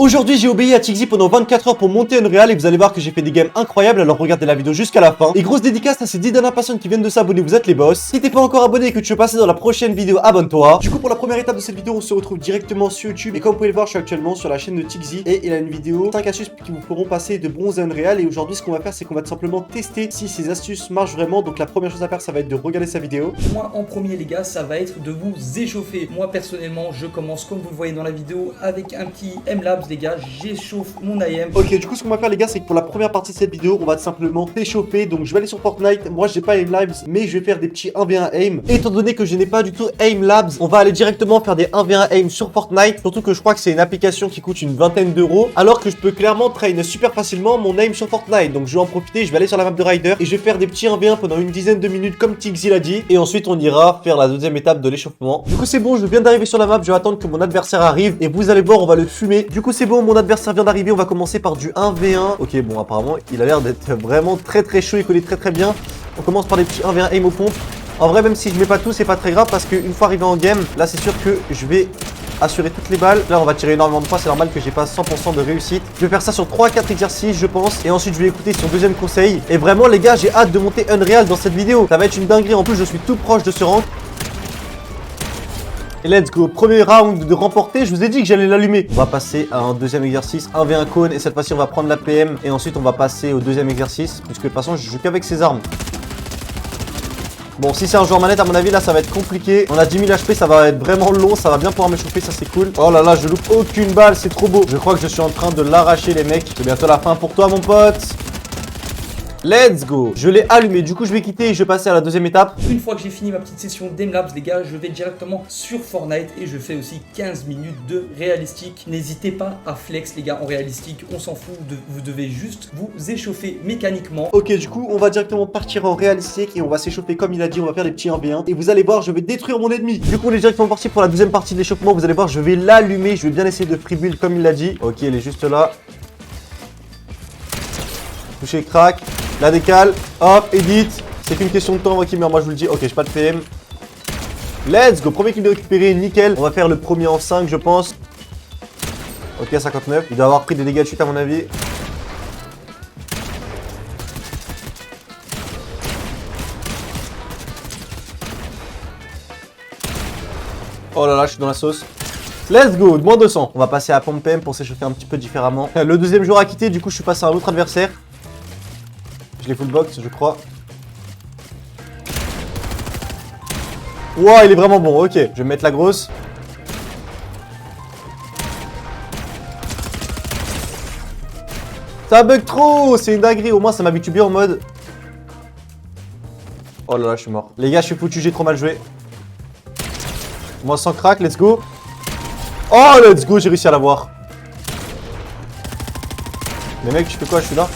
Aujourd'hui j'ai obéi à Tixi pendant 24 heures pour monter Unreal et vous allez voir que j'ai fait des games incroyables, alors regardez la vidéo jusqu'à la fin. Et grosse dédicace à ces 10 dernières personnes qui viennent de s'abonner, vous êtes les boss. Si t'es pas encore abonné et que tu veux passer dans la prochaine vidéo, abonne-toi. Du coup pour la première étape de cette vidéo on se retrouve directement sur YouTube. Et comme vous pouvez le voir je suis actuellement sur la chaîne de Tixi et il a une vidéo 5 astuces qui vous feront passer de bronze à Unreal. Et aujourd'hui ce qu'on va faire c'est qu'on va tout simplement tester si ces astuces marchent vraiment. Donc la première chose à faire ça va être de regarder sa vidéo. Moi en premier les gars ça va être de vous échauffer. Moi personnellement je commence comme vous le voyez dans la vidéo avec un petit M-Labs les gars, j'échauffe mon AM. Ok, du coup ce qu'on va faire les gars c'est que pour la première partie de cette vidéo on va tout simplement s'échauffer. Donc je vais aller sur Fortnite, moi j'ai pas aim labs mais je vais faire des petits 1v1 aim. Et étant donné que je n'ai pas du tout aim labs, on va aller directement faire des 1v1 aim sur Fortnite. Surtout que je crois que c'est une application qui coûte une vingtaine d'euros, alors que je peux clairement train super facilement mon aim sur Fortnite. Donc je vais en profiter, je vais aller sur la map de Ryder et je vais faire des petits 1v1 pendant une dizaine de minutes comme Tixi l'a dit. Et ensuite on ira faire la deuxième étape de l'échauffement. Du coup c'est bon, je viens d'arriver sur la map, je vais attendre que mon adversaire arrive et vous allez voir on va le fumer. Du coup c'est bon, mon adversaire vient d'arriver, on va commencer par du 1v1. Ok bon apparemment il a l'air d'être vraiment très chaud, il connaît très bien. On commence par des petits 1v1 aim aux pompes. En vrai même si je mets pas tout c'est pas très grave parce qu'une fois arrivé en game, là c'est sûr que je vais assurer toutes les balles. Là on va tirer énormément de fois, c'est normal que j'ai pas 100% de réussite. Je vais faire ça sur 3-4 exercices je pense. Et ensuite je vais écouter son deuxième conseil. Et vraiment les gars j'ai hâte de monter Unreal dans cette vidéo. Ça va être une dinguerie, en plus je suis tout proche de ce rank. Et let's go, premier round de remporter, je vous ai dit que j'allais l'allumer. On va passer à un deuxième exercice, 1v1 cône. Et cette fois-ci on va prendre la PM. Et ensuite on va passer au deuxième exercice. Puisque de toute façon je joue qu'avec ses armes. Bon, si c'est un joueur manette, à mon avis, là, ça va être compliqué. On a 10 000 HP, ça va être vraiment long. Ça va bien pouvoir m'échauffer, ça, c'est cool. Oh là là, je loupe aucune balle, c'est trop beau. Je crois que je suis en train de l'arracher, les mecs. C'est bientôt la fin pour toi, mon pote. Let's go. Je l'ai allumé, du coup je vais quitter et je vais passer à la deuxième étape. Une fois que j'ai fini ma petite session d'Aimlabs les gars, je vais directement sur Fortnite et je fais aussi 15 minutes de réalistique. N'hésitez pas à flex les gars en réalistique, on s'en fout, vous devez juste vous échauffer mécaniquement. Ok, du coup on va directement partir en réalistique et on va s'échauffer comme il a dit, on va faire des petits 1v1. Et vous allez voir, je vais détruire mon ennemi. Du coup on est directement parti pour la deuxième partie de l'échauffement. Vous allez voir, je vais l'allumer, je vais bien essayer de free build comme il l'a dit. Ok, il est juste là. Toucher crack. La décale, hop, edit. C'est qu'une question de temps, moi qui meurs, moi je vous le dis. Ok, j'ai pas de PM. Let's go, premier clip de récupérer, nickel. On va faire le premier en 5, je pense. Ok, 59. Il doit avoir pris des dégâts de chute à mon avis. Oh là là, je suis dans la sauce. Let's go, moins 200. On va passer à pompe PM pour s'échauffer un petit peu différemment. Le deuxième joueur a quitté, du coup je suis passé à un autre adversaire. Je l'ai full box, je crois. Wow, il est vraiment bon, ok. Je vais mettre la grosse. Ça bug trop, c'est une dinguerie. Au moins, ça m'habitue bien en mode. Oh là là, je suis mort. Les gars, je suis foutu, j'ai trop mal joué. Moi, sans crack, let's go. Oh, let's go, j'ai réussi à l'avoir. Les mecs, je fais quoi? Je suis là.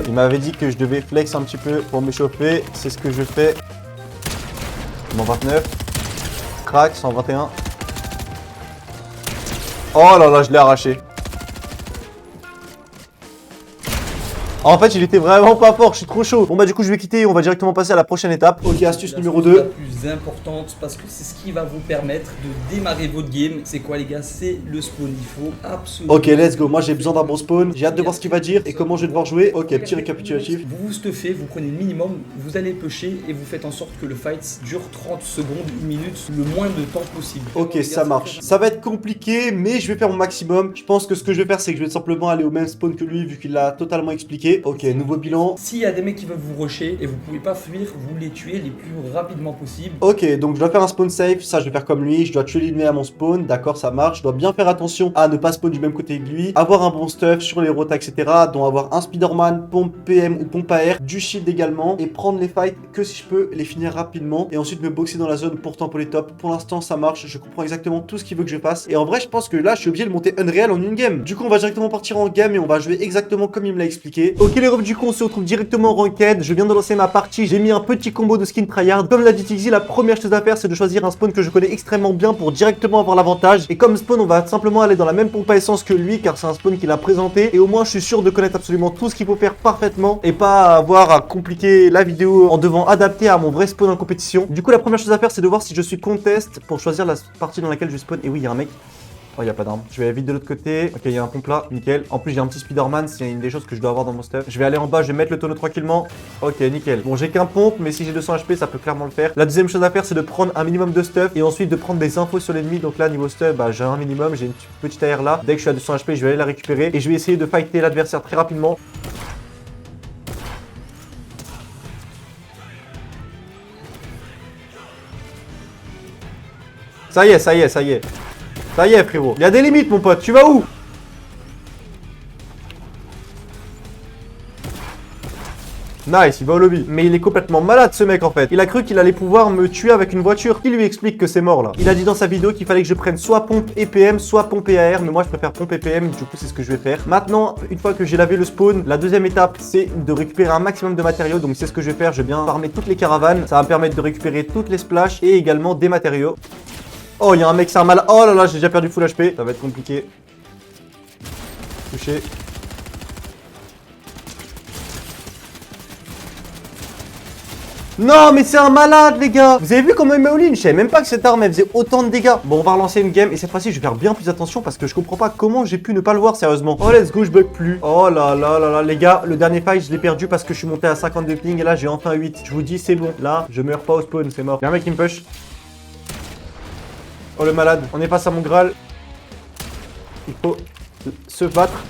Il m'avait dit que je devais flex un petit peu pour m'échauffer. C'est ce que je fais. 129. Crack, 121. Oh là là, je l'ai arraché. En fait, il était vraiment pas fort, je suis trop chaud. Bon bah du coup, je vais quitter et on va directement passer à la prochaine étape. Ok, astuce numéro 2. La plus importante parce que c'est ce qui va vous permettre de démarrer votre game. C'est quoi les gars? C'est le spawn. Il faut absolument... Ok, let's go. Moi, j'ai besoin d'un bon spawn. J'ai hâte de voir ce qu'il va dire et comment je vais devoir jouer. Ok, petit récapitulatif. Vous vous stuffez, vous prenez le minimum, vous allez pusher et vous faites en sorte que le fight dure 30 secondes, 1 minute, le moins de temps possible. Ok, ça marche. Ça va être compliqué, mais je vais faire mon maximum. Je pense que ce que je vais faire, c'est que je vais simplement aller au même spawn que lui, vu qu'il l'a totalement expliqué. Ok, nouveau bilan. S'il y a des mecs qui veulent vous rusher et vous pouvez pas fuir, vous les tuez les plus rapidement possible. Ok, donc je dois faire un spawn safe, ça je vais faire comme lui, je dois tuer l'ennemi à mon spawn, d'accord, ça marche. Je dois bien faire attention à ne pas spawn du même côté que lui, avoir un bon stuff sur les rotas, etc. dont avoir un Spider-Man, pompe PM ou pompe AR, du shield également, et prendre les fights que si je peux les finir rapidement, et ensuite me boxer dans la zone pour temporer les tops. Pour l'instant ça marche, je comprends exactement tout ce qu'il veut que je fasse, et en vrai je pense que là je suis obligé de monter Unreal en une game. Du coup on va directement partir en game et on va jouer exactement comme il me l'a expliqué. Ok les refs, du coup on se retrouve directement en ranked. Je viens de lancer ma partie, j'ai mis un petit combo de skin tryhard. Comme l'a dit Tixi, la première chose à faire c'est de choisir un spawn que je connais extrêmement bien pour directement avoir l'avantage. Et comme spawn on va simplement aller dans la même pompe à essence que lui car c'est un spawn qu'il a présenté. Et au moins je suis sûr de connaître absolument tout ce qu'il faut faire parfaitement et pas avoir à compliquer la vidéo en devant adapter à mon vrai spawn en compétition. Du coup la première chose à faire c'est de voir si je suis contest pour choisir la partie dans laquelle je spawn. Et oui il y a un mec. Oh, il y a pas d'arme. Je vais aller vite de l'autre côté. Ok, il y a un pompe là. Nickel. En plus, j'ai un petit Spider-Man. C'est une des choses que je dois avoir dans mon stuff. Je vais aller en bas. Je vais mettre le tonneau tranquillement. Ok, nickel. Bon, j'ai qu'un pompe, mais si j'ai 200 HP, ça peut clairement le faire. La deuxième chose à faire, c'est de prendre un minimum de stuff et ensuite de prendre des infos sur l'ennemi. Donc là, niveau stuff, bah, j'ai un minimum. J'ai une petite AR là. Dès que je suis à 200 HP, je vais aller la récupérer et je vais essayer de fighter l'adversaire très rapidement. Ça y est, ça y est, ça y est. Ça y est, frérot. Il y a des limites, mon pote. Tu vas où? Nice, il va au lobby. Mais il est complètement malade, ce mec, en fait. Il a cru qu'il allait pouvoir me tuer avec une voiture. Qui lui explique que c'est mort, là? Il a dit dans sa vidéo qu'il fallait que je prenne soit pompe et PM, soit pompe et AR. Mais moi, je préfère pompe et PM. Du coup, c'est ce que je vais faire. Maintenant, une fois que j'ai lavé le spawn, la deuxième étape, c'est de récupérer un maximum de matériaux. Donc, c'est ce que je vais faire. Je vais bien farmer toutes les caravanes. Ça va me permettre de récupérer toutes les splashes et également des matériaux. Oh, il y a un mec, c'est un mal. Oh là là, j'ai déjà perdu full HP. Ça va être compliqué. Touché. Non, mais c'est un malade, les gars. Vous avez vu comment il m'a all-in? Je savais même pas que cette arme, elle faisait autant de dégâts. Bon, on va relancer une game. Et cette fois-ci, je vais faire bien plus attention parce que je comprends pas comment j'ai pu ne pas le voir, sérieusement. Oh, let's go, je bug plus. Oh là là là là, les gars, le dernier fight, je l'ai perdu parce que je suis monté à 50 de ping. Et là, j'ai enfin 8. Je vous dis, c'est bon. Là, je meurs pas au spawn, c'est mort. Il y a un mec qui me push. Oh, le malade. On est face à mon Graal. Il faut se battre.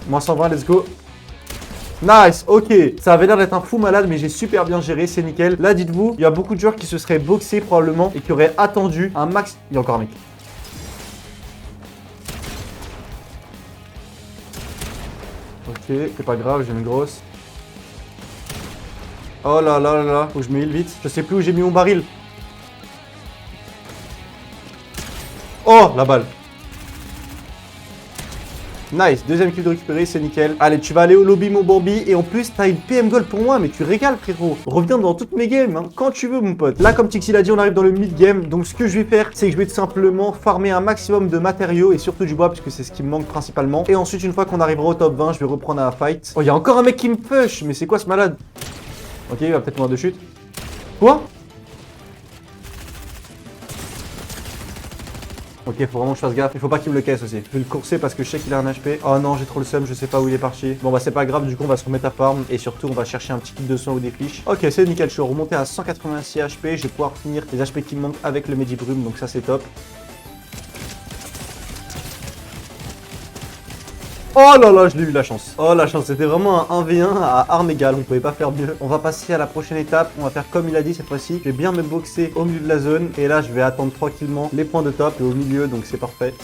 Moins 120, let's go. Nice, ok. Ça avait l'air d'être un fou malade, mais j'ai super bien géré, c'est nickel. Là, dites-vous, il y a beaucoup de joueurs qui se seraient boxés probablement et qui auraient attendu un max. Il y a encore un mec. Ok, c'est pas grave, j'ai une grosse. Oh là là là là, faut que je me heal vite. Je sais plus où j'ai mis mon baril. Oh, la balle. Nice, deuxième kill de récupéré, c'est nickel. Allez, tu vas aller au lobby, mon Bambi. Et en plus, t'as une PM gold pour moi, mais tu régales, frérot. Reviens dans toutes mes games, hein, quand tu veux, mon pote. Là, comme Tixi l'a dit, on arrive dans le mid-game. Donc, ce que je vais faire, c'est que je vais tout simplement farmer un maximum de matériaux et surtout du bois, puisque c'est ce qui me manque principalement. Et ensuite, une fois qu'on arrivera au top 20, je vais reprendre un fight. Oh, il y a encore un mec qui me push. Mais c'est quoi ce malade? Ok, il va peut-être mourir de chute. Quoi? Ok, faut vraiment que je fasse gaffe. Il faut pas qu'il me le caisse aussi. Je vais le courser parce que je sais qu'il a un HP. Oh non, j'ai trop le seum, je sais pas où il est parti. Bon bah c'est pas grave, du coup on va se remettre à farm. Et surtout on va chercher un petit kit de soin ou des fiches. Ok, c'est nickel, je suis remonté à 186 HP. Je vais pouvoir finir les HP qui me manquent avec le Medibrume, donc ça c'est top. Oh là là, je l'ai eu la chance. Oh la chance, c'était vraiment un 1v1 à armes égales, on pouvait pas faire mieux. On va passer à la prochaine étape, on va faire comme il a dit cette fois-ci. Je vais bien me boxer au milieu de la zone. Et là, je vais attendre tranquillement les points de top et au milieu, donc c'est parfait.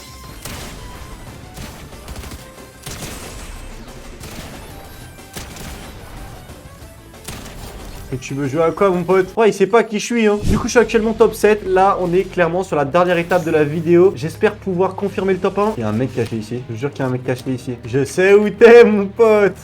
Et tu veux jouer à quoi, mon pote? Ouais, il sait pas qui je suis, hein. Du coup, je suis actuellement top 7. Là, on est clairement sur la dernière étape de la vidéo. J'espère pouvoir confirmer le top 1. Il y a un mec caché ici. Je jure qu'il y a un mec caché ici. Je sais où t'es, mon pote.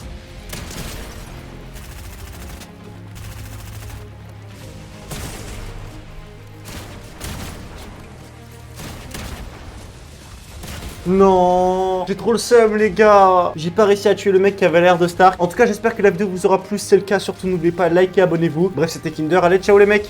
Non, j'ai trop le seum, les gars. J'ai pas réussi à tuer le mec qui avait l'air de Stark. En tout cas, j'espère que la vidéo vous aura plu. Si c'est le cas, surtout n'oubliez pas de liker, abonnez-vous. Bref, c'était Kinder. Allez, ciao les mecs.